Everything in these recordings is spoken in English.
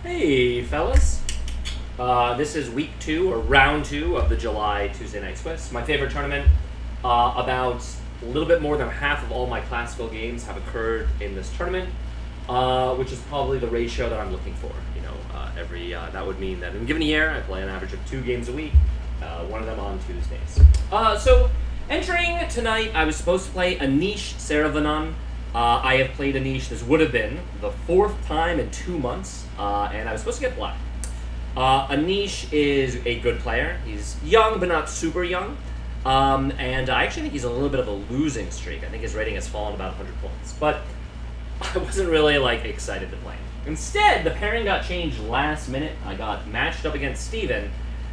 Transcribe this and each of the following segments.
Hey, fellas. This is week 2, or round 2 of the July Tuesday Night Swiss. My favorite tournament. About a little bit more than half of all my classical games have occurred in this tournament, which is probably the ratio that I'm looking for. That would mean that in a given year, I play an average of 2 games a week, one of them on Tuesdays. So, entering tonight, I was supposed to play Anish Saravanan. I have played Anish. This would have been the 4th time in 2 months, and I was supposed to get black. Anish is a good player. He's young, but not super young. And I actually think he's a little bit of a losing streak. I think his rating has fallen about 100 points. But I wasn't really, excited to play him. Instead, the pairing got changed last minute. I got matched up against Steven.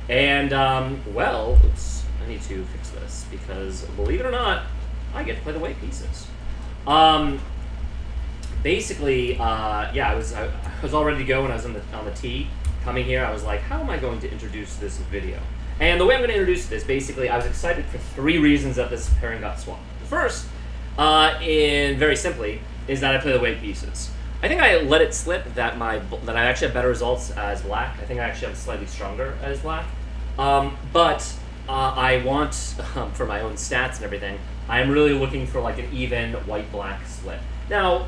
And, oops, I need to fix this. Because, believe it or not, I get to play the white pieces. Basically, I was all ready to go when I was on the tee. Coming here, I was like, how am I going to introduce this video? And the way I'm going to introduce this, basically, I was excited for 3 reasons that this pairing got swapped. The first, very simply, is that I play the white pieces. I think I let it slip that I actually have better results as black. I think I actually have slightly stronger as black. But I want, for my own stats and everything, I'm really looking for an even white-black split. Now,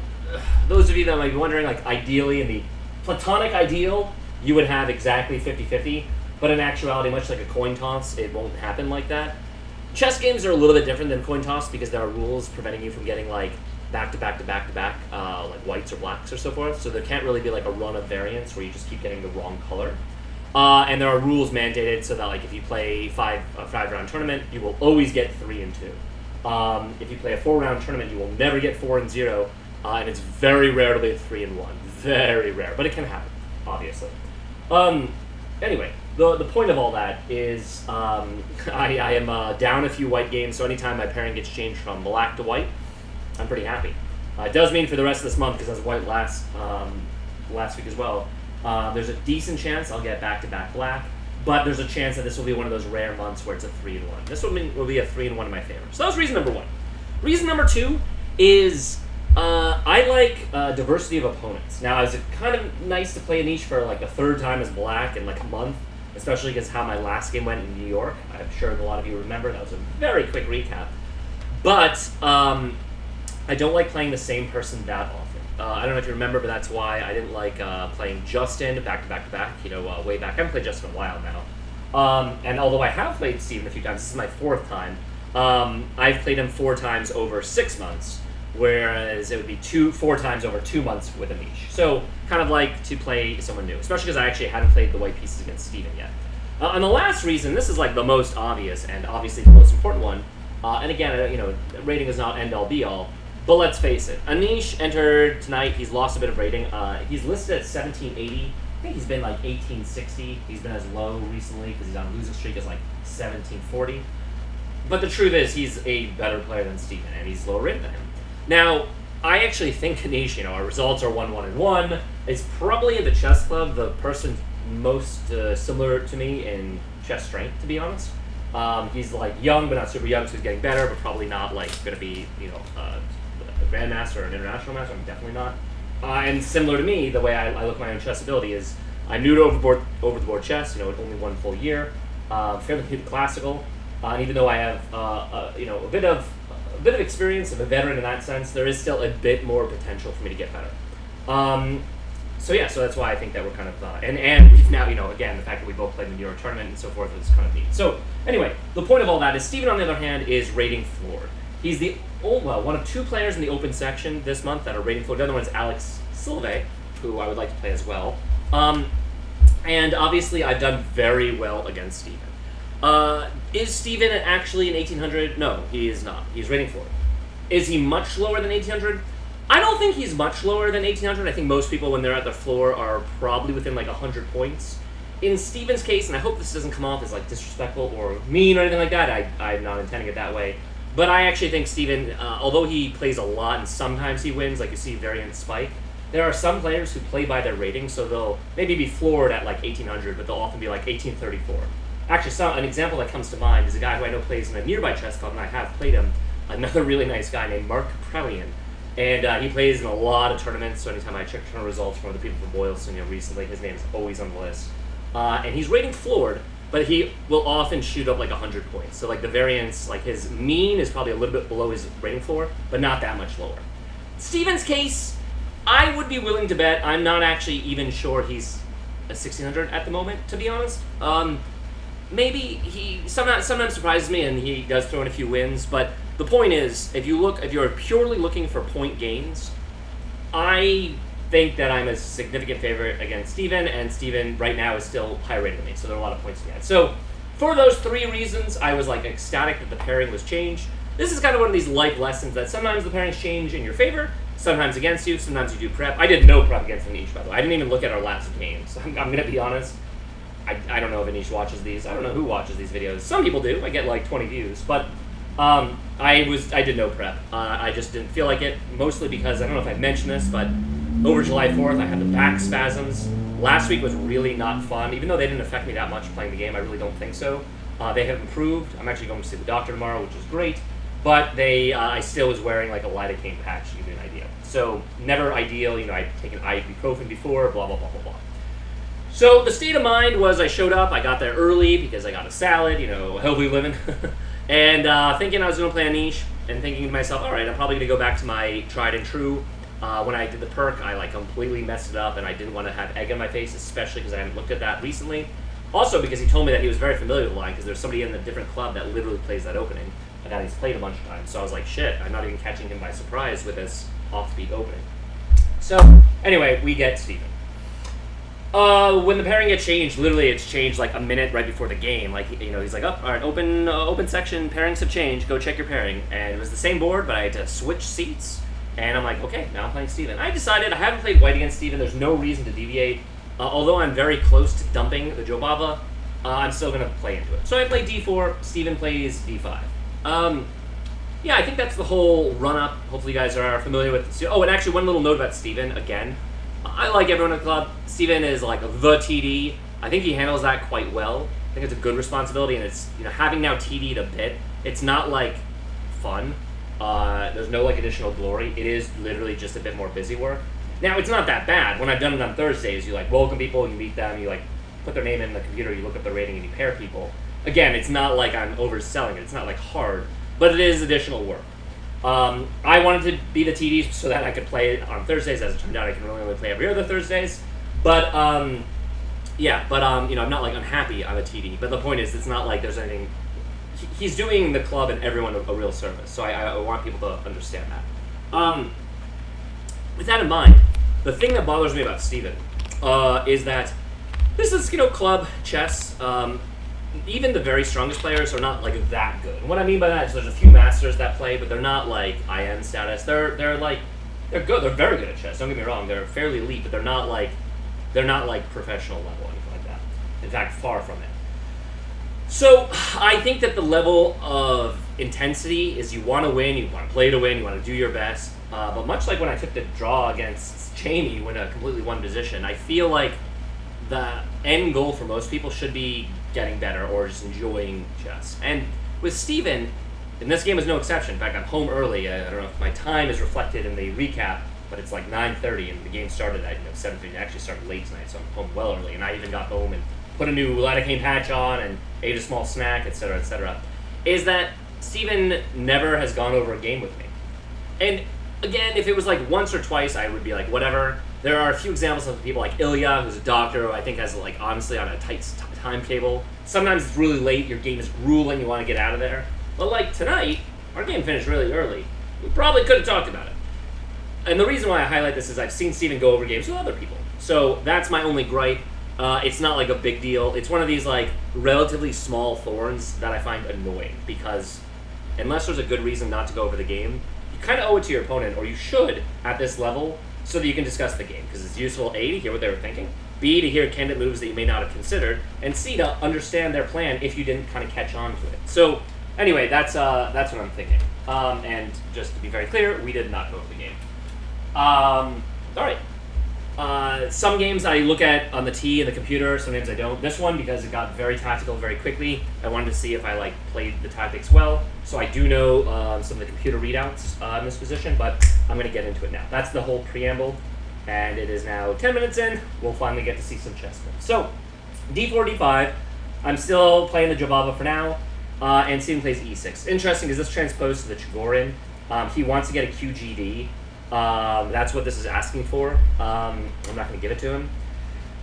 those of you that might be wondering, ideally, in the platonic ideal, you would have exactly 50-50, but in actuality, much like a coin toss, it won't happen like that. Chess games are a little bit different than coin toss because there are rules preventing you from getting back-to-back, whites or blacks or so forth, so there can't really be a run of variance where you just keep getting the wrong color. And there are rules mandated so that if you play a 5-round tournament, you will always get 3 and 2. If you play a 4-round tournament, you will never get 4 and 0, and it's very rare to be 3 and 1. Very rare, but it can happen, obviously. Anyway, the point of all that is I am down a few white games, so anytime my pairing gets changed from black to white, I'm pretty happy. It does mean for the rest of this month, because I was white last week as well, there's a decent chance I'll get back-to-back black, but there's a chance that this will be one of those rare months where it's a 3 and 1. This will be a 3 and 1 in my favor. So that was reason number 1. Reason number 2 is I like diversity of opponents. Now, it's kind of nice to play Anish for a 3rd time as black in a month, especially because how my last game went in New York. I'm sure a lot of you remember. That was a very quick recap. But I don't like playing the same person that often. I don't know if you remember, but that's why I didn't like playing Justin back-to-back, way back. I haven't played Justin in a while now. And although I have played Steven a few times, this is my 4th time, I've played him 4 times over 6 months, whereas it would be 4 times over 2 months with Anish. So, kind of like to play someone new, especially because I actually hadn't played the white pieces against Steven yet. And the last reason, this is the most obvious and obviously the most important one, and again, rating is not end-all be-all, but let's face it, Anish entered tonight. He's lost a bit of rating. He's listed at 1780. I think he's been 1860. He's been as low recently because he's on a losing streak as 1740. But the truth is, he's a better player than Steven, and he's lower rated than him. Now, I actually think Anish, our results are 1-1-1. It's probably in the chess club the person most similar to me in chess strength, to be honest. He's young, but not super young, so he's getting better, but probably not going to be, a grandmaster or an international master. I'm definitely not. And similar to me, the way I look at my own chess ability is I'm new to over the board chess. Only 1 full year, fairly new to classical, and even though I have a bit of experience, I'm a veteran in that sense, there is still a bit more potential for me to get better. So that's why I think that we're kind of and we've now again the fact that we both played in the New York tournament and so forth is kind of neat. So anyway, the point of all that is Steven, on the other hand, is rating floored. He's one of 2 players in the open section this month that are rating floored. The other one is Alex Silve, who I would like to play as well. And obviously I've done very well against Steven. Is Steven actually an 1800? No, he is not. He's rating floored. Is he much lower than 1800? I don't think he's much lower than 1800. I think most people, when they're at the floor, are probably within 100 points. In Steven's case, and I hope this doesn't come off as disrespectful or mean or anything like that, I'm not intending it that way, but I actually think Steven, although he plays a lot and sometimes he wins, like you see Variant Spike, there are some players who play by their rating, so they'll maybe be floored at 1800, but they'll often be 1834. Actually, an example that comes to mind is a guy who I know plays in a nearby chess club, and I have played him, another really nice guy named Mark Prelian. And he plays in a lot of tournaments, so anytime I check tournament results from the people from Boylston, recently, his name is always on the list. And he's rating floored, but he will often shoot up like 100 points. So like the variance, like his mean is probably a little bit below his rating floor, but not that much lower. Steven's case, I would be willing to bet. I'm not actually even sure he's a 1600 at the moment, to be honest. Maybe he sometimes surprises me, and he does throw in a few wins. But the point is, if you're purely looking for point gains, I think that I'm a significant favorite against Steven, and Steven right now is still higher rated than me, so there are a lot of points to get. So for those 3 reasons, I was like ecstatic that the pairing was changed. This is kind of one of these life lessons that sometimes the pairings change in your favor, sometimes against you, sometimes you do prep. I did no prep against Anish, by the way. I didn't even look at our last games. I'm going to be honest. I don't know if Anish watches these. I don't know who watches these videos. Some people do. I get like 20 views. But I did no prep. I just didn't feel like it, mostly because, I don't know if I mentioned this, but over July 4th, I had the back spasms. Last week was really not fun. Even though they didn't affect me that much playing the game, I really don't think so. They have improved. I'm actually going to see the doctor tomorrow, which is great. But I still was wearing like a lidocaine patch, to give you an idea. So never ideal. I'd taken ibuprofen before, blah, blah, blah, blah, blah. So the state of mind was I showed up. I got there early because I got a salad, healthy living. And thinking I was going to play Anish, and thinking to myself, all right, I'm probably going to go back to my tried and true. When I did the perk, I like completely messed it up, and I didn't want to have egg on my face, especially because I hadn't looked at that recently. Also because he told me that he was very familiar with the line, because there's somebody in a different club that literally plays that opening. That he's played a bunch of times, so I was like, shit, I'm not even catching him by surprise with this offbeat opening. So, anyway, we get Steven. When the pairing gets changed, literally it's changed like a minute right before the game. Like, he's like, oh, all right, open section, pairings have changed, go check your pairing. And it was the same board, but I had to switch seats. And I'm like, okay, now I'm playing Steven. I decided I haven't played white against Steven, there's no reason to deviate. Although I'm very close to dumping the Jobava, I'm still going to play into it. So I play D4, Steven plays D5. Yeah, I think that's the whole run-up. Hopefully you guys are familiar with it. Oh, and actually one little note about Steven, again. I like everyone in the club. Steven is like the TD. I think he handles that quite well. I think it's a good responsibility, and it's, having now TD'd a bit, it's not like fun. There's no like additional glory. It is literally just a bit more busy work. Now, it's not that bad. When I've done it on Thursdays, you like welcome people, you meet them, you like put their name in the computer, you look up the rating, and you pair people. Again, it's not like I'm overselling it. It's not like hard, but it is additional work. I wanted to be the TD so that I could play it on Thursdays. As it turned out, I can really only play every other Thursdays. But I'm not like unhappy I'm a TD. But the point is, it's not like there's anything. He's doing the club and everyone a real service. So I want people to understand that. With that in mind, the thing that bothers me about Steven is that this is club chess. Even the very strongest players are not like that good. And what I mean by that is there's a few masters that play, but they're not like IM status. They're good. They're very good at chess. Don't get me wrong. They're fairly elite, but they're not like professional level or anything like that. In fact, far from it. So I think that the level of intensity is you want to win, you want to play to win, you want to do your best. But much like when I took the draw against Jamie when a completely won position, I feel like the end goal for most people should be getting better or just enjoying chess. And with Steven, and this game is no exception. In fact, I'm home early. I don't know if my time is reflected in the recap, but it's like 9:30 and the game started at 7:50. It actually started late tonight, so I'm home well early. And I even got home and put a new lidocaine patch on and ate a small snack, etc., etc. Is that Steven never has gone over a game with me. And again, if it was like once or twice, I would be like, whatever. There are a few examples of people like Ilya, who's a doctor, who I think has like honestly on a tight timetable. Sometimes it's really late, your game is grueling, you want to get out of there. But like tonight, our game finished really early. We probably could have talked about it. And the reason why I highlight this is I've seen Steven go over games with other people. So that's my only gripe. It's not like a big deal. It's one of these like relatively small thorns that I find annoying because unless there's a good reason not to go over the game, you kind of owe it to your opponent, or you should at this level, so that you can discuss the game. Because it's useful, A, to hear what they were thinking, B, to hear candidate moves that you may not have considered, and C, to understand their plan if you didn't kind of catch on to it. So anyway, that's what I'm thinking. And just to be very clear, we did not go over the game. All right. Some games I look at on the tee and the computer, some games I don't. This one, because it got very tactical very quickly, I wanted to see if I played the tactics well. so I do know some of the computer readouts in this position, but I'm going to get into it now. That's the whole preamble, and it is now 10 minutes in. We'll finally get to see some chess moves. So, d4, d5. I'm still playing the Jabava for now, and Steven plays e6. Interesting is this transposed to the Chigorin. He wants to get a QGD. That's what this is asking for. I'm not going to give it to him.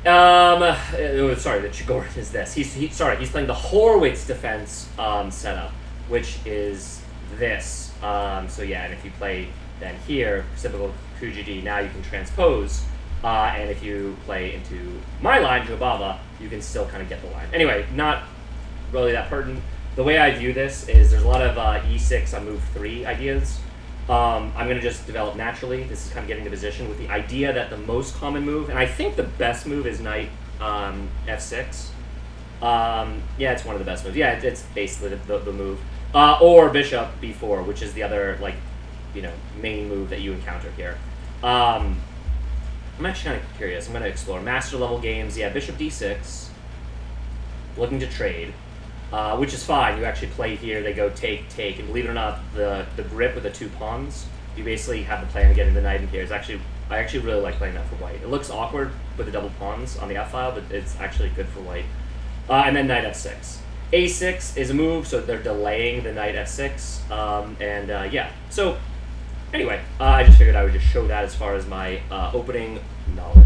Sorry, the Chigorin is this. He's playing the Horowitz defense setup, which is this. So yeah, and if you play then here, typical QGD, now you can transpose. And if you play into my line, Jabava, you can still kind of get the line. Anyway, not really that pertinent. The way I view this is there's a lot of e6 on move 3 ideas. I'm going to just develop naturally. This is kind of getting the position with the idea that the most common move, and I think the best move is knight f6. Yeah, it's one of the best moves. Yeah, it's basically the move. Or bishop b4, which is the other, like, main move that you encounter here. I'm actually kind of curious. I'm going to explore master level games. Yeah, bishop d6. Looking to trade. Which is fine. You actually play here, they go take, and believe it or not, the grip with the 2 pawns, you basically have the plan of getting the knight in here. I actually really like playing that for white. It looks awkward with the double pawns on the f-file, but it's actually good for white. And then knight f6. a6 is a move, so they're delaying the knight f6, yeah. So, anyway, I just figured I would just show that as far as my opening knowledge.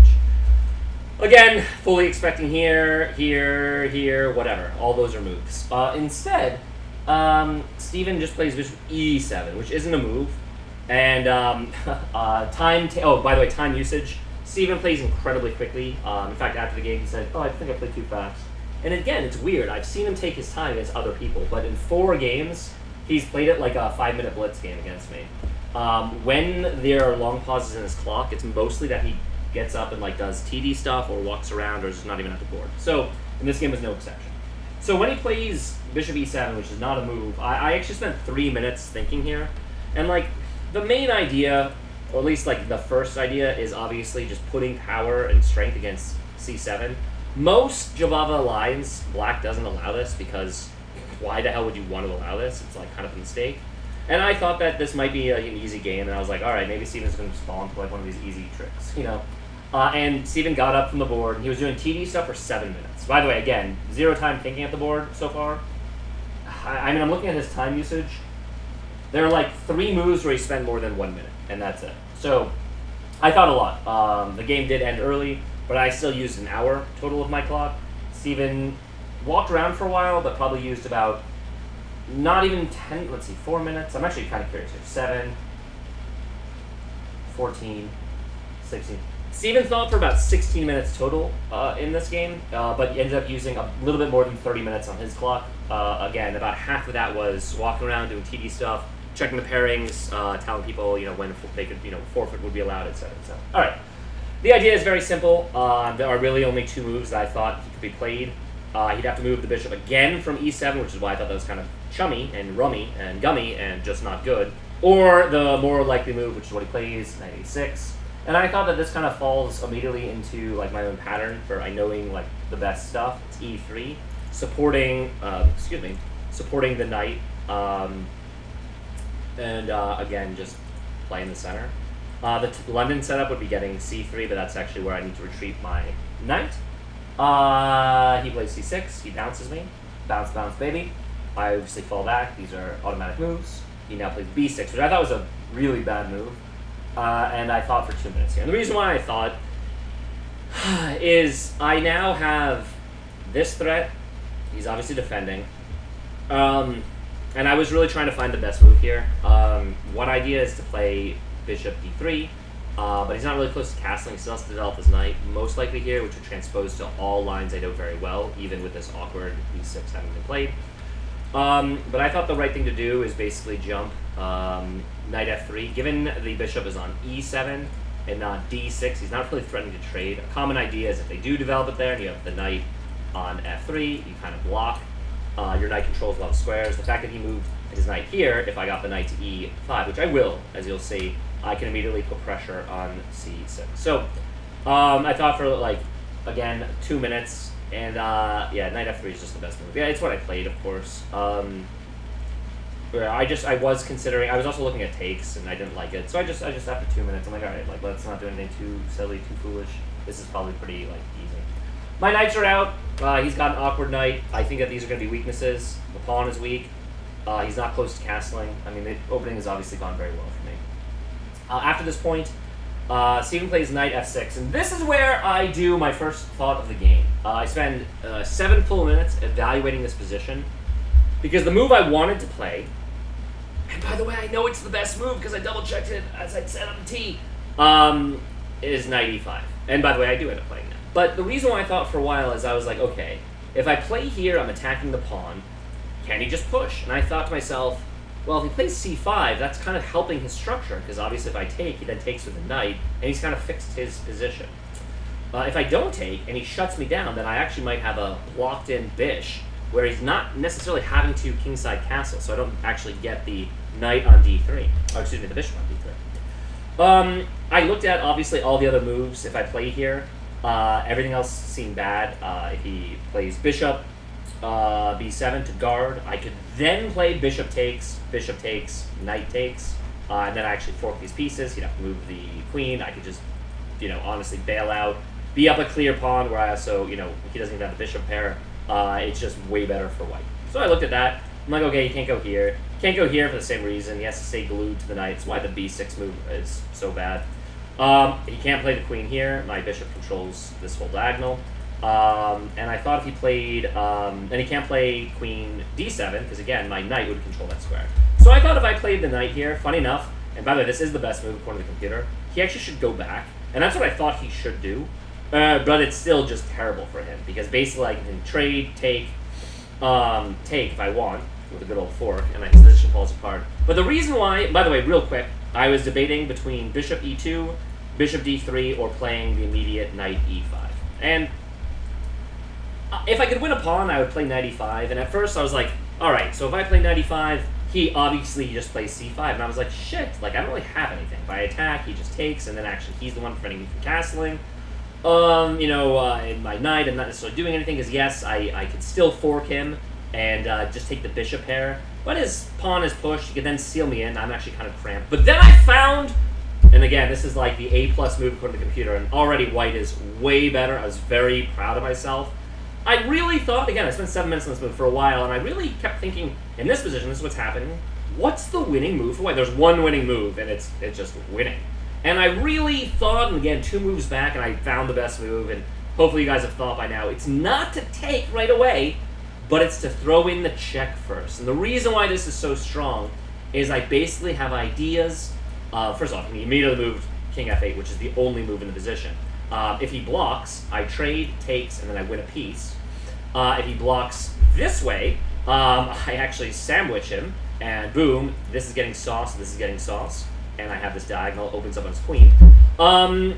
Again, fully expecting here, whatever. All those are moves. Instead, Steven just plays bishop e7, which isn't a move. And by the way, time usage. Steven plays incredibly quickly. In fact, after the game, he said, I think I played too fast. And again, it's weird. I've seen him take his time against other people, but in 4 games, he's played it like a 5-minute blitz game against me. When there are long pauses in his clock, it's mostly that he gets up and does TD stuff or walks around or is just not even at the board. So, and this game was no exception. So when he plays bishop e7, which is not a move, I actually spent 3 minutes thinking here. And the main idea, or at least the first idea, is obviously just putting power and strength against c7. Most Jabava lines, black doesn't allow this because why the hell would you want to allow this? It's kind of a mistake. And I thought that this might be an easy game, and I was like, all right, maybe Steven's going to just fall into one of these easy tricks, and Steven got up from the board, and he was doing TD stuff for 7 minutes. By the way, again, 0 time thinking at the board so far. I'm looking at his time usage. There are 3 moves where he spent more than 1 minute, and that's it. So I thought a lot. The game did end early, but I still used an hour total of my clock. Steven walked around for a while, but probably used about not even 4 minutes. I'm actually kind of curious here. 7, 14, 16. Steven thought for about 16 minutes total in this game, but ended up using a little bit more than 30 minutes on his clock. Again, about half of that was walking around, doing TD stuff, checking the pairings, telling people, when they could, forfeit would be allowed, etc. All right. The idea is very simple. There are really only 2 moves that I thought he could be played. He'd have to move the bishop again from e7, which is why I thought that was kind of chummy and rummy and gummy and just not good. Or the more likely move, which is what he plays, knight a6. And I thought that this kind of falls immediately into my own pattern for knowing the best stuff. It's e3, supporting the knight, again just playing the center. The London setup would be getting c3, but that's actually where I need to retreat my knight. He plays c6. He bounces me. Bounce, bounce, baby. I obviously fall back. These are automatic moves. He now plays b6, which I thought was a really bad move. And I thought for 2 minutes here. And the reason why I thought is I now have this threat. He's obviously defending. And I was really trying to find the best move here. One idea is to play bishop d3, but he's not really close to castling. He still has to develop his knight, most likely here, which would transpose to all lines I know very well, even with this awkward e6 having been played. But I thought the right thing to do is basically jump knight f3. Given the bishop is on e7 and not d6, he's not really threatening to trade. A common idea is if they do develop it there and you have the knight on f3, you kind of block. Your knight controls a lot of squares. The fact that he moved his knight here, if I got the knight to e5, which I will, as you'll see, I can immediately put pressure on c6. So I thought for again 2 minutes, and yeah, knight f3 is just the best move. Yeah, it's what I played, of course. Yeah, I was considering. I was also looking at takes, and I didn't like it. So I just after 2 minutes, I'm like, all right, like let's not do anything too silly, too foolish. This is probably pretty like easy. My knights are out. He's got an awkward knight. I think that these are going to be weaknesses. The pawn is weak. He's not close to castling. I mean, the opening has obviously gone very well for me. After this point, Steven plays knight f6, and this is where I do my first thought of the game. I spend 7 full minutes evaluating this position, because the move I wanted to play, and by the way, I know it's the best move because I double-checked it as I said on the tee, is knight e5. And by the way, I do end up playing that. But the reason why I thought for a while is I was like, okay, if I play here, I'm attacking the pawn. Can he just push? And I thought to myself, well, if he plays c5, that's kind of helping his structure, because obviously if I take, he then takes with the knight, and he's kind of fixed his position. If I don't take, and he shuts me down, then I actually might have a blocked-in bish, where he's not necessarily having to kingside castle, so I don't actually get the knight on d3. Or excuse me, the bishop on d3. I looked at, obviously, all the other moves if I play here. Everything else seemed bad. If he plays bishop, b7 to guard, I could then play bishop takes, knight takes, and then I actually fork these pieces. He'd have to move the queen. I could just, honestly bail out, be up a clear pawn where I also, he doesn't even have the bishop pair. It's just way better for white. So I looked at that. I'm like, okay, he can't go here. Can't go here for the same reason. He has to stay glued to the knight. That's why the b6 move is so bad. He can't play the queen here. My bishop controls this whole diagonal. And I thought if he played, and he can't play queen d7, because again, my knight would control that square. So I thought if I played the knight here, funny enough, and by the way, this is the best move according to the computer, he actually should go back. And that's what I thought he should do. But it's still just terrible for him, because basically I can trade, take if I want, with a good old fork, and my position falls apart. But the reason why, by the way, real quick, I was debating between bishop e2, bishop d3, or playing the immediate knight e5. And if I could win a pawn, I would play knight e5, and at first I was like, alright, so if I play knight e5, he obviously just plays c5, and I was like, shit, like I don't really have anything. If I attack, he just takes, and then actually he's the one preventing me from castling. In my knight, I'm not necessarily doing anything, because yes, I could still fork him and just take the bishop pair, but his pawn is pushed, he could then seal me in. I'm actually kind of cramped. But then I found, and again, this is like the A+ move according to the computer, and already white is way better. I was very proud of myself. I really thought, again, I spent 7 minutes on this move for a while, and I really kept thinking, in this position, this is what's happening, what's the winning move for white? There's one winning move, and it's just winning. And I really thought, and again, 2 moves back, and I found the best move, and hopefully you guys have thought by now, it's not to take right away, but it's to throw in the check first. And the reason why this is so strong is I basically have ideas. First off, he immediately moved king f8, which is the only move in the position. If he blocks, I trade, takes, and then I win a piece. If he blocks this way, I actually sandwich him, and boom, this is getting sauce, this is getting sauce. And I have this diagonal, opens up on his queen. And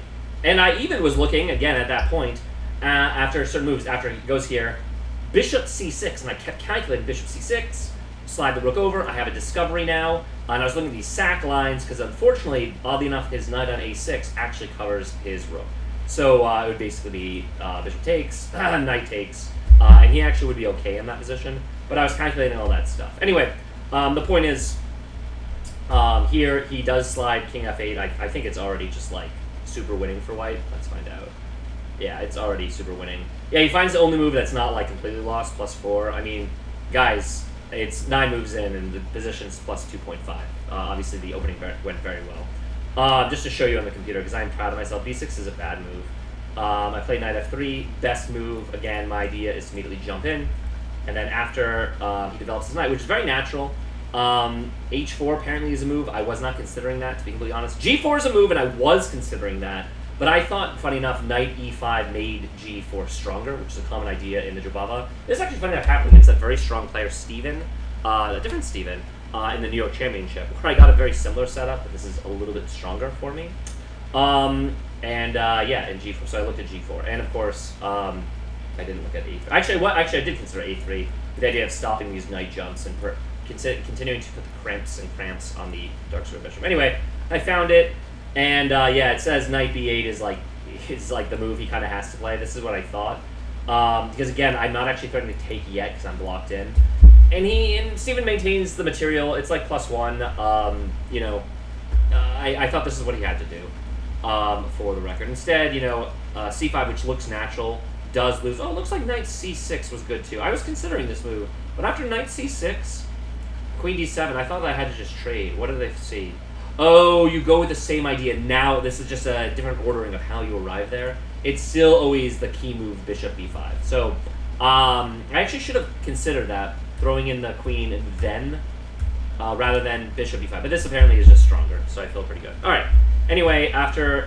I even was looking, again, at that point, after certain moves, after he goes here, bishop c6, and I kept calculating bishop c6, slide the rook over, I have a discovery now, and I was looking at these sack lines, because unfortunately, oddly enough, his knight on a6 actually covers his rook. So it would basically be bishop takes, knight takes, and he actually would be okay in that position, but I was calculating all that stuff. Anyway, the point is, here he does slide king f8. I think it's already just like super winning for white. Let's find out. Yeah, it's already super winning. Yeah, he finds the only move that's not like completely lost, +4. I mean, guys, it's 9 moves in and the position's +2.5. Obviously the opening went very well. Just to show you on the computer, because I'm proud of myself, b6 is a bad move. I played knight f3, best move. Again, my idea is to immediately jump in, and then after he develops his knight, which is very natural. H4 apparently is a move. I was not considering that, to be completely honest. G4 is a move, and I was considering that, but I thought, funny enough, knight e5 made G4 stronger, which is a common idea in the Jabava. This is actually funny that happened against a very strong player, Steven, a different Steven, in the New York Championship, where I got a very similar setup, but this is a little bit stronger for me. Yeah, in G4, so I looked at G4, and of course, I didn't look at A3. Actually, I did consider A3, the idea of stopping these knight jumps and continuing to put the cramps on the dark square bishop. Anyway, I found it, and yeah, it says knight b8 is like the move he kind of has to play. This is what I thought, because again, I'm not actually threatening to take yet because I'm blocked in. and Steven maintains the material. It's like +1. You know, I thought this is what he had to do for the record. Instead, you know, c5, which looks natural, does lose. Oh, it looks like knight c6 was good too. I was considering this move, but after knight c6, queen d7, I thought I had to just trade. What did they see? Oh, you go with the same idea. Now this is just a different ordering of how you arrive there. It's still always the key move, bishop b5. So I actually should have considered that, throwing in the queen and then rather than bishop b5. But this apparently is just stronger, so I feel pretty good. All right. Anyway, after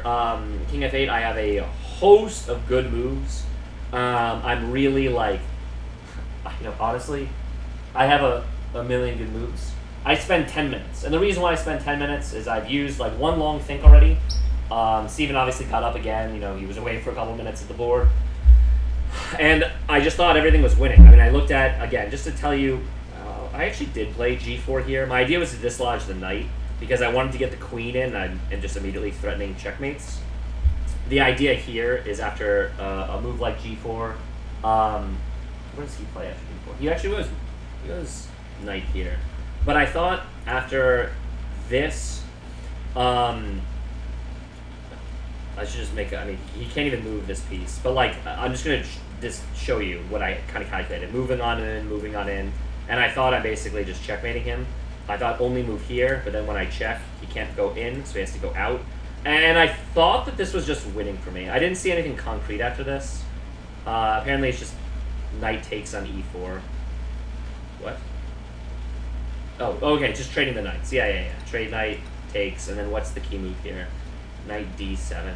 king f8, I have a host of good moves. I'm really like, you know, honestly, I have a million good moves. I spend 10 minutes. And the reason why I spend 10 minutes is I've used like one long think already. Steven obviously got up again. You know, he was away for a couple minutes at the board. And I just thought everything was winning. I mean, I looked at, again, just to tell you, I actually did play g4 here. My idea was to dislodge the knight because I wanted to get the queen in and just immediately threatening checkmates. The idea here is after a move like g4, what does he play after g4? He actually was knight here. But I thought after this, I should just make I mean, he can't even move this piece. But, like, I'm just going to just show you what I kind of calculated. Moving on in. And I thought I'm basically just checkmating him. I thought only move here, but then when I check, he can't go in, so he has to go out. And I thought that this was just winning for me. I didn't see anything concrete after this. Apparently it's just knight takes on e4. What? Oh, okay, just trading the knights. Yeah. Trade knight, takes, and then what's the key move here? Knight d7.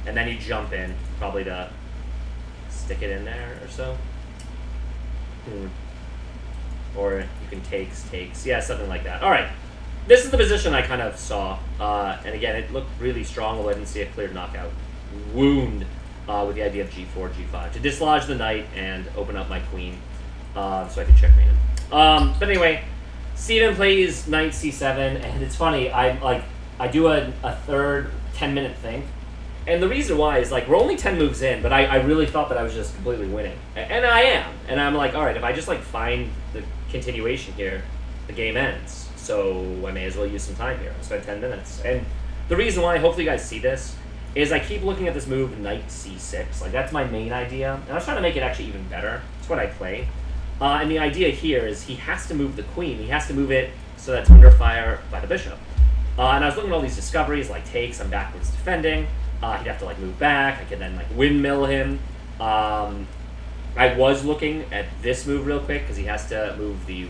And then you jump in, probably to stick it in there or so. Or you can takes. Yeah, something like that. All right. This is the position I kind of saw. And again, it looked really strong, although I didn't see a clear knockout. Wound with the idea of g4, g5. To dislodge the knight and open up my queen so I could checkmate him. But anyway, Steven plays knight c7, and it's funny. I do a third 10-minute thing. And the reason why is, like, we're only 10 moves in, but I really thought that I was just completely winning. And I am. And I'm like, all right, if I just, like, find the continuation here, the game ends. So I may as well use some time here. I'll spend 10 minutes. And the reason why, hopefully you guys see this, is I keep looking at this move, knight c6. Like, that's my main idea. And I was trying to make it actually even better. That's what I play. And the idea here is he has to move the queen. He has to move it so that's under fire by the bishop. And I was looking at all these discoveries, like takes, I'm backwards defending. He'd have to, like, move back. I could then, like, windmill him. I was looking at this move real quick because he has to move the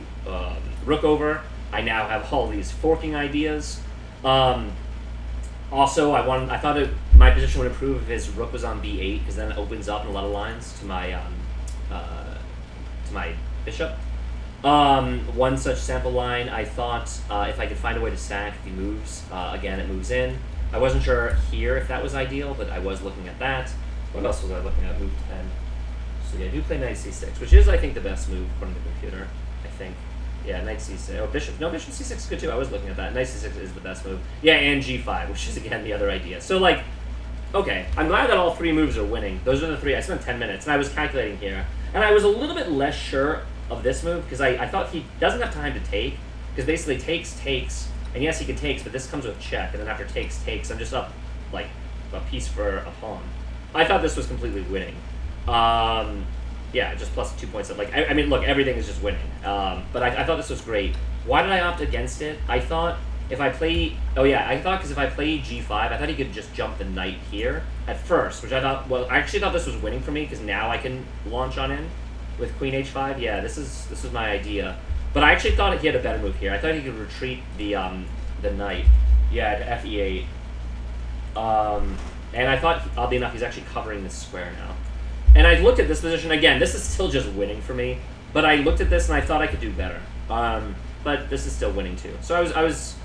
rook over. I now have all these forking ideas. Also, I thought my position would improve if his rook was on b8 because then it opens up in a lot of lines to my bishop. One such sample line, I thought if I could find a way to sack if he moves, again, it moves in. I wasn't sure here if that was ideal, but I was looking at that. What else was I looking at? Move 10. So yeah, I do play knight c6, which is, I think, the best move according to the computer, I think. Yeah, knight c6. Oh, bishop. No, bishop c6 is good too. I was looking at that. Knight c6 is the best move. Yeah, and g5, which is, again, the other idea. So, like, okay, I'm glad that all three moves are winning. Those are the three. I spent 10 minutes, and I was calculating here. And I was a little bit less sure of this move, because I thought he doesn't have time to take, because basically takes, and yes, he can takes, but this comes with check, and then after takes, I'm just up, like, a piece for a pawn. I thought this was completely winning. Yeah, just plus 2 points. Like, I mean, look, everything is just winning. But I thought this was great. Why did I opt against it? I thought if I play... Oh, yeah, I thought because if I play g5, I thought he could just jump the knight here at first, which I thought... Well, I actually thought this was winning for me, because now I can launch on in with queen h5. Yeah, this is my idea. But I actually thought he had a better move here. I thought he could retreat the knight. Yeah, to fe8. And I thought, oddly enough, he's actually covering this square now. And I looked at this position, again, this is still just winning for me, but I looked at this and I thought I could do better. But this is still winning too. So I was,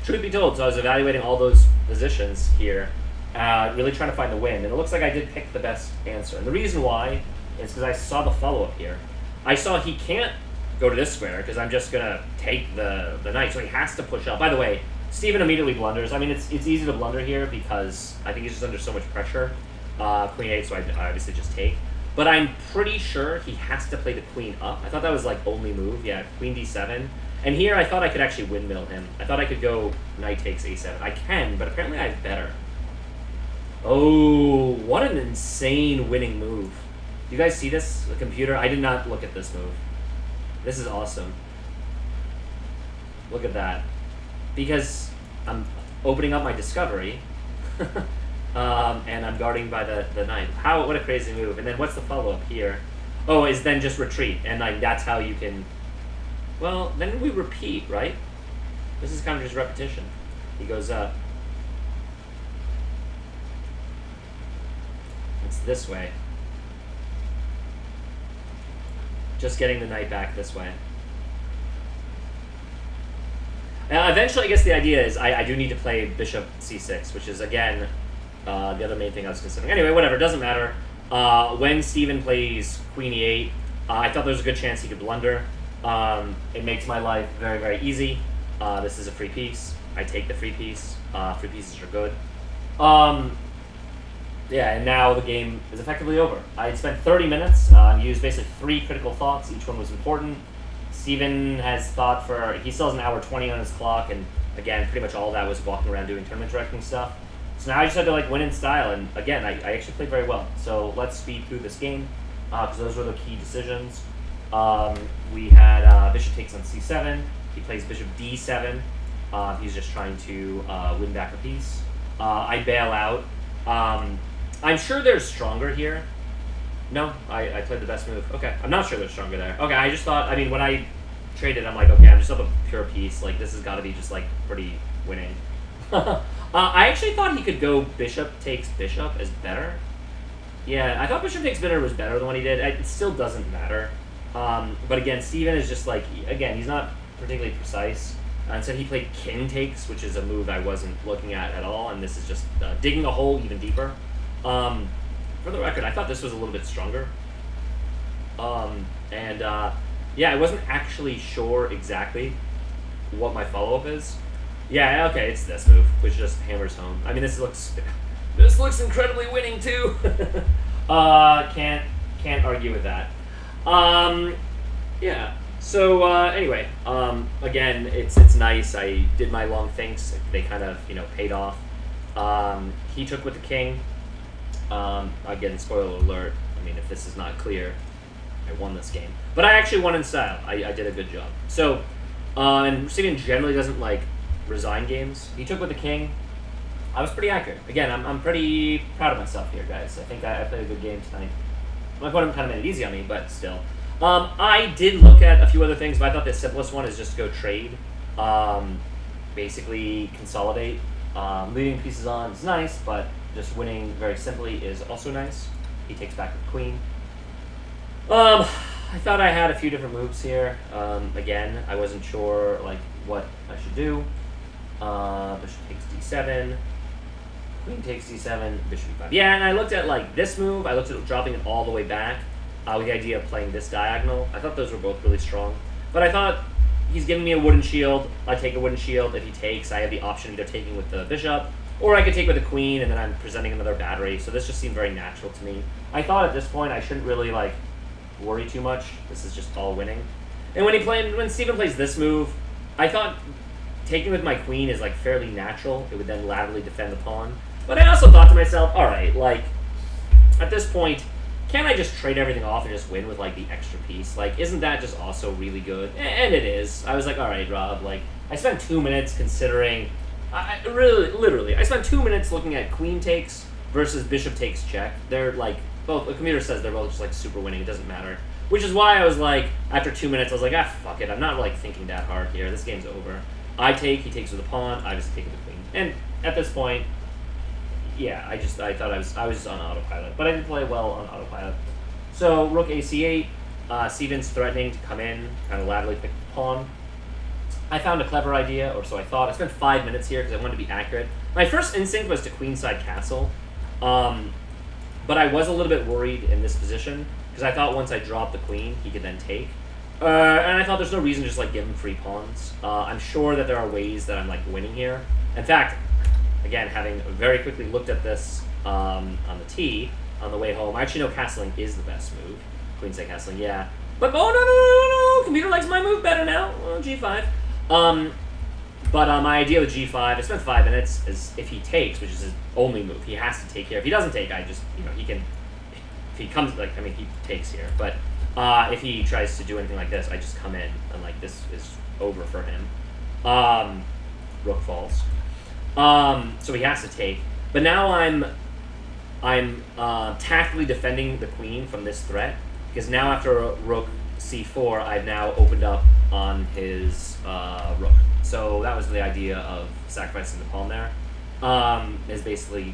truth be told, so I was evaluating all those positions here, really trying to find the win, and it looks like I did pick the best answer. And the reason why is because I saw the follow-up here. I saw he can't go to this square, because I'm just going to take the knight, so he has to push up. By the way, Steven immediately blunders. I mean, it's easy to blunder here, because I think he's just under so much pressure. Queen 8, so I obviously just take. but I'm pretty sure he has to play the queen up. I thought that was like only move. Yeah, queen d7. And here I thought I could actually windmill him. I thought I could go knight takes a7. I can, but apparently I have better. Oh, what an insane winning move. Do you guys see this? The computer? I did not look at this move. This is awesome. Look at that. Because I'm opening up my discovery. And I'm guarding by the knight. What a crazy move. And then what's the follow-up here? Oh, is then just retreat. And like that's how you can... Well, then we repeat, right? This is kind of just repetition. He goes up. It's this way. Just getting the knight back this way. Eventually, I guess the idea is I do need to play bishop c6, which is, again, the other main thing I was considering. Anyway, whatever, doesn't matter. When Steven plays queen e8, I thought there was a good chance he could blunder. It makes my life very, very easy. This is a free piece. I take the free piece. Free pieces are good. Yeah, and now the game is effectively over. I had spent 30 minutes, used basically 3 critical thoughts. Each one was important. Steven has thought for... He still has an hour 20 on his clock, and again, pretty much all of that was walking around doing tournament directing stuff. So now I just had to like win in style, and again, I actually played very well. So let's speed through this game, because those were the key decisions. We had bishop takes on c7. He plays bishop d7. He's just trying to win back a piece. I bail out. I'm sure they're stronger here. No, I played the best move. Okay, I'm not sure they're stronger there. Okay, I just thought, I mean, when I traded, I'm like, okay, I'm just up a pure piece. Like, this has got to be just, like, pretty winning. I actually thought he could go bishop takes bishop as better. Yeah, I thought bishop takes better was better than what he did. It still doesn't matter. But again, Steven is just, like, again, he's not particularly precise. Instead, he played king takes, which is a move I wasn't looking at all, and this is just digging a hole even deeper. For the record, I thought this was a little bit stronger. Yeah, I wasn't actually sure exactly what my follow-up is. Yeah, okay, it's this move, which just hammers home. I mean, this looks incredibly winning too. Can't argue with that. Yeah. So anyway, again, it's nice. I did my long thinks. They kind of paid off. He took with the king. Again, spoiler alert. I mean, if this is not clear, I won this game. But I actually won in style. I did a good job. So, and Steven generally doesn't like resign games. He took with the king. I was pretty accurate. Again, I'm pretty proud of myself here, guys. I think I played a good game tonight. My opponent kind of made it easy on me, but still. I did look at a few other things, but I thought the simplest one is just to go trade. Basically consolidate. Leaving pieces on is nice, but just winning very simply is also nice. He takes back the queen. I thought I had a few different moves here. Again, I wasn't sure like what I should do. Bishop takes d7. Queen takes d7. Bishop e5. Yeah, and I looked at like this move. I looked at dropping it all the way back with the idea of playing this diagonal. I thought those were both really strong. But I thought he's giving me a wooden shield. I take a wooden shield. If he takes, I have the option of either taking with the bishop, or I could take with the queen, and then I'm presenting another battery. So this just seemed very natural to me. I thought at this point I shouldn't really like worry too much. This is just all winning. And when Steven plays this move, I thought taking with my queen is like fairly natural. It would then laterally defend the pawn. But I also thought to myself, all right, like at this point, can't I just trade everything off and just win with like the extra piece? Like, isn't that just also really good? And it is. I was like, all right, Rob. Like, I spent 2 minutes considering. Literally, I spent 2 minutes looking at queen takes versus bishop takes check. They're like both. The computer says they're both just like super winning. It doesn't matter. Which is why I was like, after 2 minutes, I was like, fuck it. I'm not like thinking that hard here. This game's over. I take. He takes with the pawn. I just take with the queen. And at this point, yeah, I thought I was just on autopilot. But I did play well on autopilot. So rook ac8. Steven's threatening to come in, kind of laterally pick the pawn. I found a clever idea, or so I thought. I spent 5 minutes here because I wanted to be accurate. My first instinct was to queenside castle, but I was a little bit worried in this position because I thought once I dropped the queen, he could then take. And I thought there's no reason to just like give him free pawns. I'm sure that there are ways that I'm like winning here. In fact, again, having very quickly looked at this on the tee, on the way home. I actually know castling is the best move. Queenside castling, yeah. But oh no! Computer likes my move better now. G5. But my idea with G5, I spent 5 minutes, is if he takes, which is his only move, he has to take here. If he doesn't take, I just, he can, if he comes, he takes here. But if he tries to do anything like this, I just come in, and, this is over for him. Rook falls. So he has to take. But now I'm tactically defending the queen from this threat, because now after rook c4, I've now opened up on his rook. So that was the idea of sacrificing the pawn there, is basically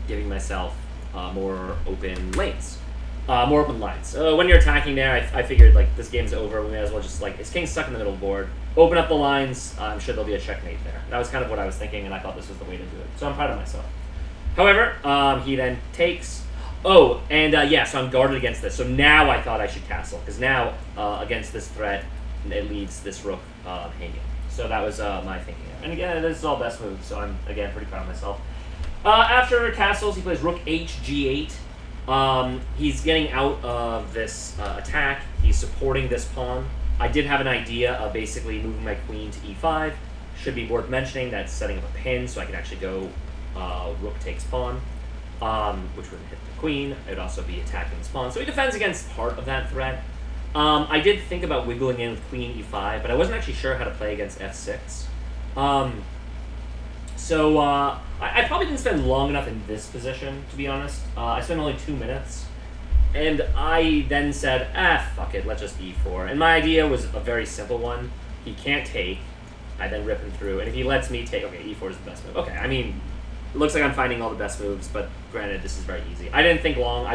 giving myself more open lanes, more open lines. When you're attacking there, I figured, this game's over, we may as well just, his king's stuck in the middle of the board, open up the lines, I'm sure there'll be a checkmate there. That was kind of what I was thinking, and I thought this was the way to do it. So I'm proud of myself. However, he then takes... Oh, and so I'm guarded against this. So now I thought I should castle, because now, against this threat, it leaves this rook hanging. So that was my thinking. And again, this is all best moves, so I'm, again, pretty proud of myself. After castles, he plays rook h g8. He's getting out of this attack. He's supporting this pawn. I did have an idea of basically moving my queen to e5. Should be worth mentioning that's setting up a pin, so I can actually go rook takes pawn, which would hit the queen. It would also be attacking this pawn. So he defends against part of that threat. I did think about wiggling in with queen e5, but I wasn't actually sure how to play against f6. So I probably didn't spend long enough in this position, to be honest. I spent only 2 minutes. And I then said, fuck it, let's just e4. And my idea was a very simple one. He can't take. I then rip him through. And if he lets me take, okay, e4 is the best move. Okay, I mean, it looks like I'm finding all the best moves, but granted, this is very easy. I didn't think long.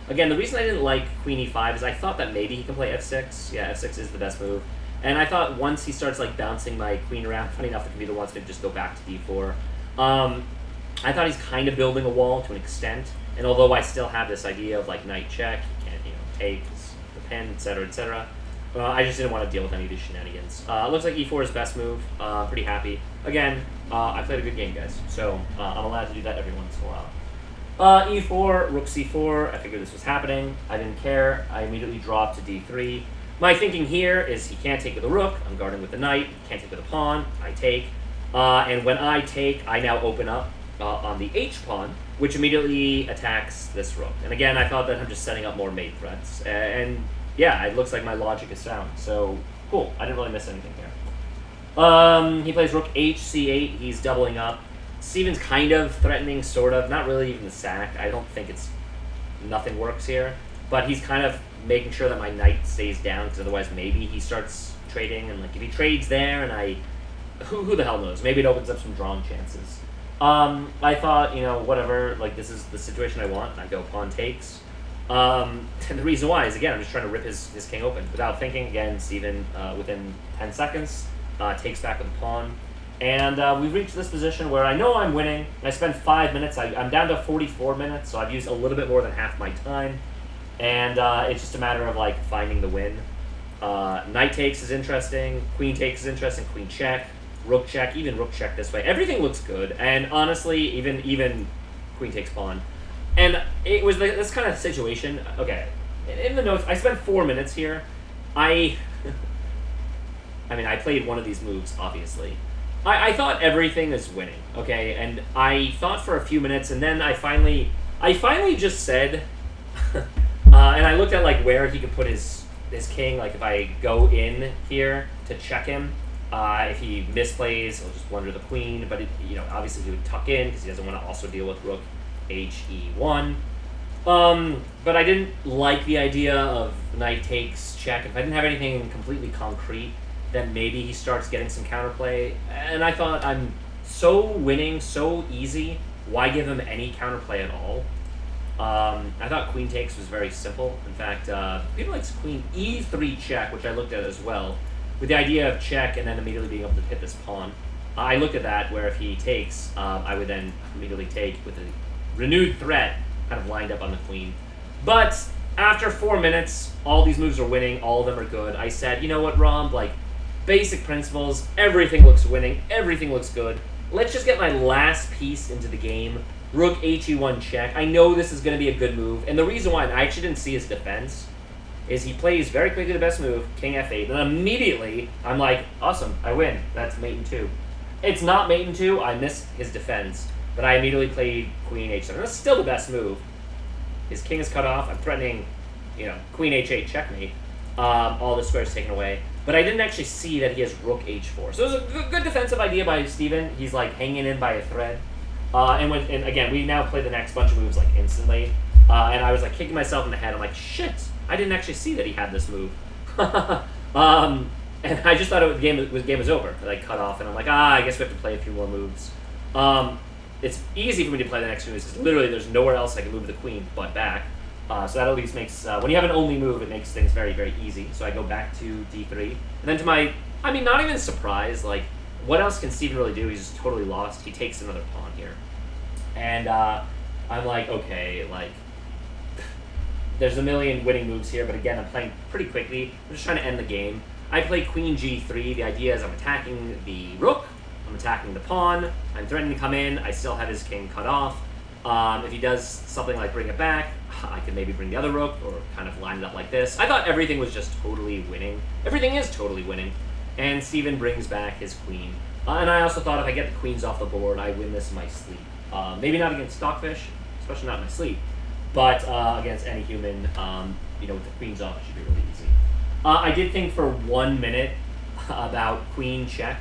Again, the reason I didn't like queen e5 is I thought that maybe he can play f6. Yeah, f6 is the best move. And I thought once he starts bouncing my queen around, funny enough, the computer wants me to just go back to d4. I thought he's kind of building a wall to an extent. And although I still have this idea of knight check, he can't take the pin, etc., etc. I just didn't want to deal with any of these shenanigans. It looks like e4 is best move. Pretty happy. Again, I played a good game, guys. So I'm allowed to do that every once in a while. E4, rook c4, I figured this was happening. I didn't care. I immediately dropped to d3. My thinking here is he can't take with the rook. I'm guarding with the knight. He can't take with the pawn. I take. And when I take, I now open up on the h-pawn, which immediately attacks this rook. And again, I thought that I'm just setting up more mate threats. And yeah, it looks like my logic is sound. So, cool. I didn't really miss anything here. He plays rook h c8. He's doubling up. Steven's kind of threatening, sort of. Not really even the sack. I don't think nothing works here. But he's kind of making sure that my knight stays down, because otherwise maybe he starts trading. And if he trades there and who the hell knows? Maybe it opens up some drawn chances. I thought, whatever, this is the situation I want. I go pawn takes. And the reason why is, again, I'm just trying to rip his king open. Without thinking, again, Steven, within 10 seconds, takes back with the pawn. And we've reached this position where I know I'm winning. I spent 5 minutes. I'm down to 44 minutes, so I've used a little bit more than half my time. And it's just a matter of, finding the win. Knight takes is interesting. Queen takes is interesting. Queen check. Rook check. Even rook check this way. Everything looks good. And honestly, even queen takes pawn. And it was this kind of situation. Okay, in the notes, I spent 4 minutes here. I played one of these moves, obviously. I thought everything is winning, okay? And I thought for a few minutes, and then I finally just said, and I looked at where he could put his king. If I go in here to check him, if he misplays, he'll just blunder the queen. But obviously he would tuck in because he doesn't want to also deal with rook he1. But I didn't like the idea of knight takes check. If I didn't have anything completely concrete, then maybe he starts getting some counterplay. And I thought, I'm so winning, so easy, why give him any counterplay at all? I thought queen takes was very simple. In fact, people like queen e3 check, which I looked at as well, with the idea of check and then immediately being able to hit this pawn. I looked at that, where if he takes, I would then immediately take with a renewed threat kind of lined up on the queen. But after 4 minutes, all these moves are winning, all of them are good. I said, you know what, Rom, basic principles, everything looks winning, everything looks good. Let's just get my last piece into the game. Rook HE1 check. I know this is going to be a good move, and the reason why I actually didn't see his defense is he plays very quickly the best move, King F8, and immediately I'm like, awesome, I win. That's mate in 2. It's not mate in 2. I miss his defense, but I immediately played Queen H7. That's still the best move. His king is cut off. I'm threatening, Queen H8 checkmate. All the squares taken away. But I didn't actually see that he has Rook H4. So it was a good defensive idea by Steven. He's like hanging in by a thread. And again, we now play the next bunch of moves like instantly. And I was like kicking myself in the head. I'm like, shit, I didn't actually see that he had this move. And I just thought the game was over. Like cut off, and I'm like, I guess we have to play a few more moves. It's easy for me to play the next moves because literally there's nowhere else I can move the queen but back. So that at least makes, when you have an only move, it makes things very, very easy. So I go back to d3. And then to my, not even surprised, like, what else can Steven really do? He's just totally lost. He takes another pawn here. And I'm like, okay, like, there's a million winning moves here, but again, I'm playing pretty quickly. I'm just trying to end the game. I play queen g3. The idea is I'm attacking the rook. I'm attacking the pawn. I'm threatening to come in. I still have his king cut off. If he does something like bring it back, I could maybe bring the other rook or kind of line it up like this. I thought everything was just totally winning. Everything is totally winning. And Steven brings back his queen. And I also thought if I get the queens off the board, I win this in my sleep. Maybe not against Stockfish, especially not in my sleep, but against any human, with the queens off, it should be really easy. I did think for 1 minute about queen check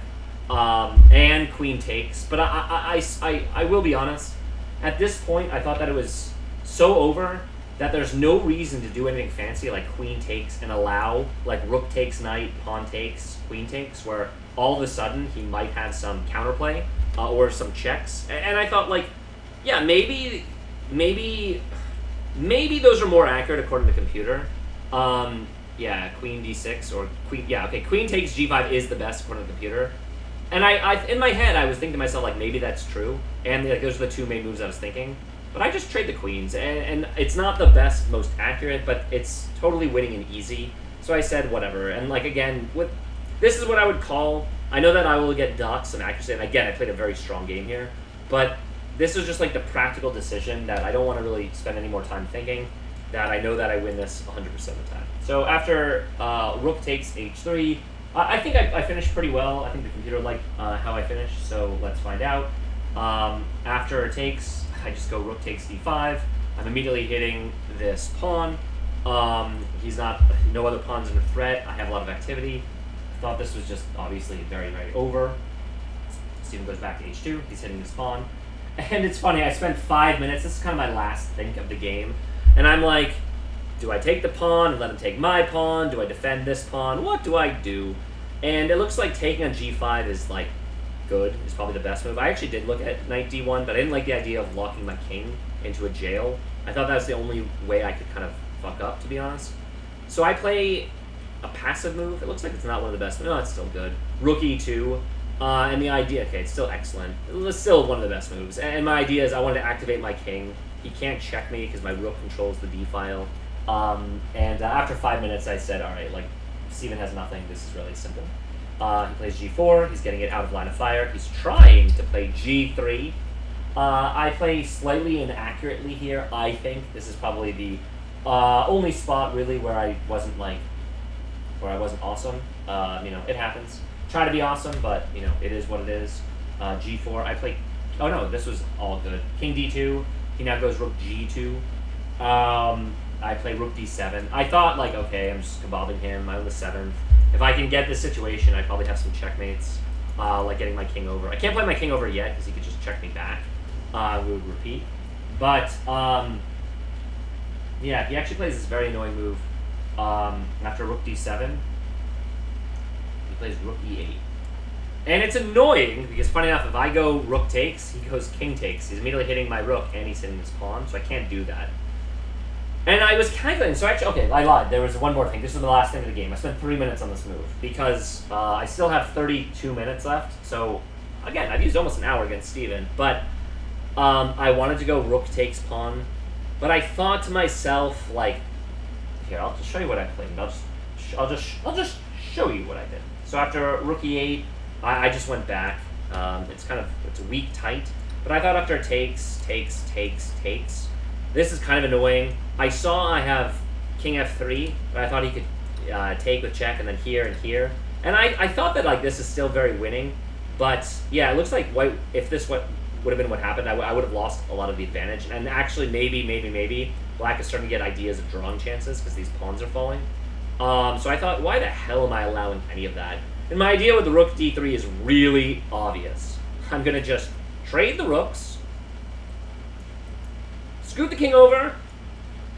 and queen takes, but I will be honest. At this point, I thought that it was so over that there's no reason to do anything fancy like queen takes and allow like rook takes knight, pawn takes, queen takes, where all of a sudden he might have some counterplay or some checks. And I thought like, yeah, maybe those are more accurate according to the computer. Yeah, queen d6 or queen. Yeah, okay, queen takes g5 is the best according to the computer. And I in my head, I was thinking to myself, like, maybe that's true. And like, those are the two main moves I was thinking. But I just trade the queens. And it's not the best, most accurate, but it's totally winning and easy. So I said, whatever. And like, again, this is what I would call, I know that I will get docked some accuracy. And again, I played a very strong game here. But this is just like the practical decision that I don't want to really spend any more time thinking, that I know that I win this 100% of the time. So after rook takes h3, I think I finished pretty well. I think the computer liked how I finished, so let's find out. After it takes, I just go rook takes d5. I'm immediately hitting this pawn. No other pawns under threat. I have a lot of activity. I thought this was just obviously very, very over. Steven goes back to h2. He's hitting this pawn. And it's funny, I spent 5 minutes. This is kind of my last think of the game. And I'm like, do I take the pawn and let him take my pawn? Do I defend this pawn? What do I do? And it looks like taking on g5 is like good. It's probably the best move. I actually did look at knight d1, but I didn't like the idea of locking my king into a jail. I thought that was the only way I could kind of fuck up, to be honest. So I play a passive move. It looks like it's not one of the best. No, it's still good. Rook e2. And the idea, okay, it's still excellent. It's still one of the best moves. And my idea is I wanted to activate my king. He can't check me because my rook controls the d file. After 5 minutes, I said, all right, like, Steven has nothing. This is really simple. He plays g4. He's getting it out of line of fire. He's trying to play g3. I play slightly inaccurately here, I think. This is probably the only spot, really, where I wasn't awesome. It happens. Try to be awesome, but, it is what it is. G4. I play... Oh, no, this was all good. King d2. He now goes rook g2. I play rook d7. I thought, like, okay, I'm just kebabbing him. I'm on the 7th. If I can get this situation, I probably have some checkmates, like getting my king over. I can't play my king over yet because he could just check me back. We would repeat. But, yeah, he actually plays this very annoying move. After rook d7, he plays rook e8. And it's annoying because, funny enough, if I go rook takes, he goes king takes. He's immediately hitting my rook and he's hitting his pawn, so I can't do that. And I was calculating, so actually, okay, I lied. There was one more thing. This was the last thing of the game. I spent 3 minutes on this move because I still have 32 minutes left. So, again, I've used almost an hour against Steven. But I wanted to go rook takes pawn. But I thought to myself, like, here, I'll just show you what I played. I'll just show you what I did. So after rook e8, I just went back. It's weak tight. But I thought after takes, this is kind of annoying. I saw I have king f3, but I thought he could take with check and then here and here. And I thought that like this is still very winning. But yeah, it looks like white, if this would have been what happened, I would have lost a lot of the advantage. And actually, maybe, black is starting to get ideas of drawing chances because these pawns are falling. So I thought, why the hell am I allowing any of that? And my idea with the rook d3 is really obvious. I'm going to just trade the rooks, scoot the king over,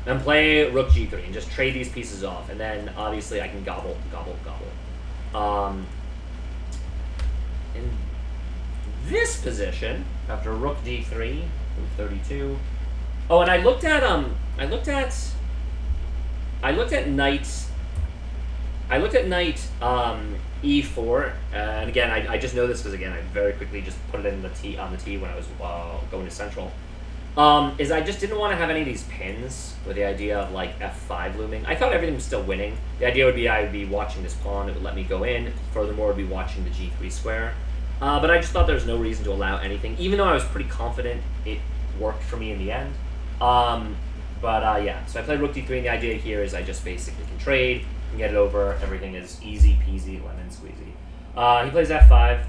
and play rook g3 and just trade these pieces off. And then obviously I can gobble. In this position, after rook d3, move 32. Oh, and I looked at knight e4, and again, I just know this because again, I very quickly just put it in the on the tee when I was going to central. Is I just didn't want to have any of these pins with the idea of like f5 looming. I thought everything was still winning. The idea would be I would be watching this pawn, it would let me go in. Furthermore, I'd be watching the g3 square. But I just thought there was no reason to allow anything, even though I was pretty confident it worked for me in the end. Yeah, so I played rook d3, and the idea here is I just basically can trade, can get it over, everything is easy peasy, lemon squeezy. He plays f5,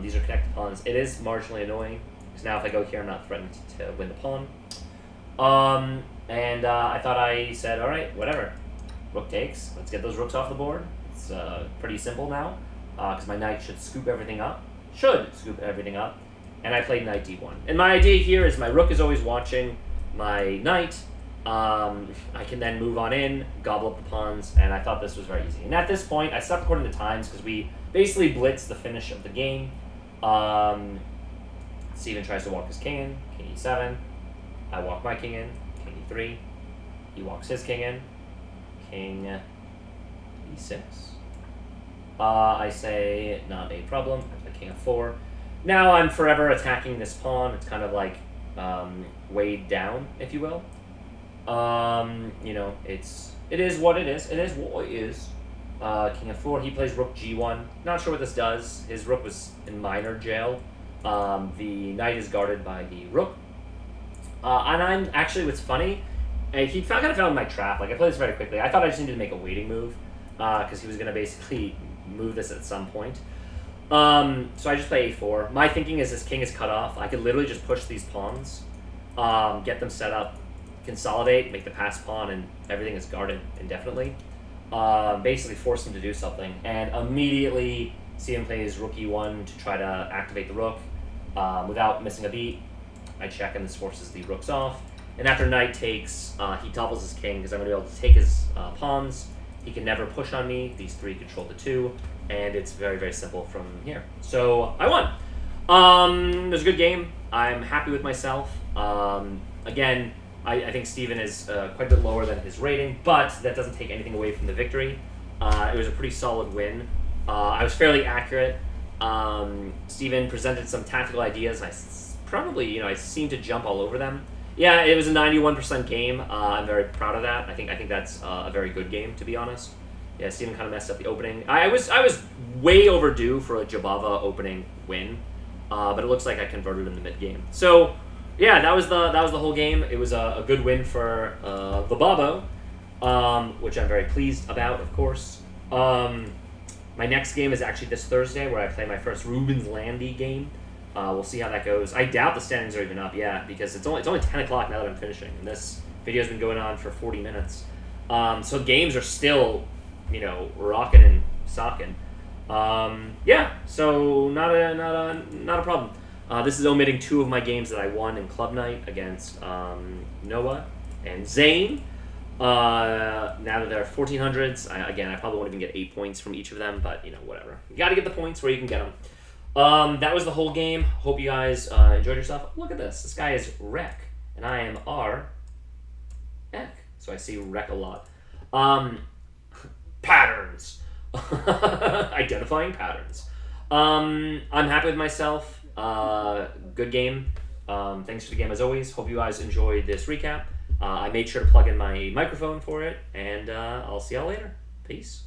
these are connected pawns. It is marginally annoying, because now if I go here, I'm not threatened to win the pawn. I thought I said, alright, whatever, rook takes, let's get those rooks off the board. It's pretty simple now, because my knight should scoop everything up, and I played knight d1. And my idea here is my rook is always watching my knight. I can then move on in, gobble up the pawns, and I thought this was very easy. And at this point, I stopped recording the times because we basically blitzed the finish of the game. Steven tries to walk his king in, king e7. I walk my king in, king e3. He walks his king in, king e6. I say, not a problem. I play king f4. Now I'm forever attacking this pawn. It's kind of like weighed down, if you will. You know, it is what it is. It is what it is. King f4. He plays rook g1. Not sure what this does. His rook was in minor jail. The knight is guarded by the rook. And I'm actually, what's funny, he kind of fell in my trap. Like, I played this very quickly. I thought I just needed to make a waiting move, because he was going to basically move this at some point. So I just play a4. My thinking is this king is cut off. I could literally just push these pawns, get them set up, consolidate, make the pass pawn, and everything is guarded indefinitely. Basically force him to do something. And immediately Steven plays rook e1 to try to activate the rook without missing a beat. I check, and this forces the rooks off. And after knight takes, he doubles his king because I'm going to be able to take his pawns. He can never push on me. These three control the two. And it's very, very simple from here. So I won. It was a good game. I'm happy with myself. Again, I think Steven is quite a bit lower than his rating, but that doesn't take anything away from the victory. It was a pretty solid win. I was fairly accurate. Steven presented some tactical ideas. I seemed to jump all over them. Yeah, it was a 91% game. I'm very proud of that. I think that's a very good game, to be honest. Yeah, Steven kind of messed up the opening. I was way overdue for a Jabava opening win, but it looks like I converted in the mid game. So yeah, that was the whole game. It was a good win for the Babo, which I'm very pleased about, of course. My next game is actually this Thursday, where I play my first Rubens Landy game. We'll see how that goes. I doubt the standings are even up yet, because it's only 10 o'clock now that I'm finishing, and this video's been going on for 40 minutes. So games are still, rocking and socking. Yeah, so not a problem. This is omitting 2 of my games that I won in Club Night against Noah and Zane. Now that they're 1400s, I probably won't even get 8 points from each of them, but whatever. You got to get the points where you can get them. That was the whole game. Hope you guys enjoyed yourself. Look at this. This guy is Rec, and I am R. Eck. So I see Rec a lot. Patterns. Identifying patterns. I'm happy with myself. Good game. Thanks for the game as always. Hope you guys enjoyed this recap. I made sure to plug in my microphone for it, and I'll see y'all later. Peace.